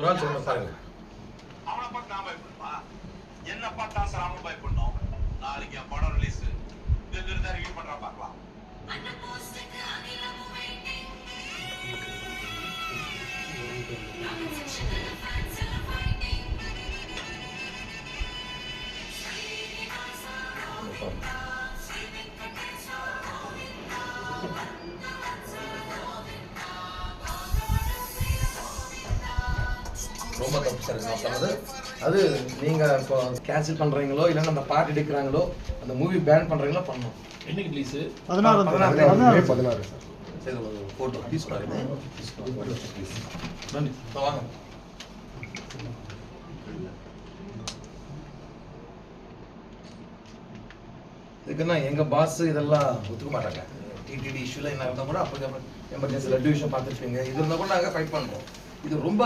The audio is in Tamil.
நாள் சொல்லுங்க பாருங்க. அவனை பார்த்து நான் பயப்படுமா? என்ன பார்த்தா சார் அவன் பயப்படணும்? நாளைக்கு என் படம் ரிலீஸ். இது தான் ரிவ்யூ பண்றா பார்க்கலாம். ரொம்ப தப்பு சார் நான் சொன்னது. அது நீங்கள் இப்போ கேன்சல் பண்ணுறீங்களோ இல்லைன்னா அந்த பார்ட் எடுக்கிறாங்களோ அந்த மூவி பேன் பண்ணுறீங்களோ பண்ணணும். என்னைக்கு ரிலீஸு? 16 சார். சரி ஒரு ஃபோட்டோ ப்ளீஸ் பாருங்க. நன்றி. வாங்க. இதுக்குன்னா எங்கள் பாஸ் இதெல்லாம் ஒத்துக்க மாட்டாங்க. டிடிடி இஷ்யூவில் என்ன இருந்தால் கூட அப்போ எமர்ஜென்சி லட்டு விஷயம் பார்த்துருப்பீங்க. இது இருந்தால் கூட நாங்கள் ஃபைட் பண்ணுறோம். இது ரொம்ப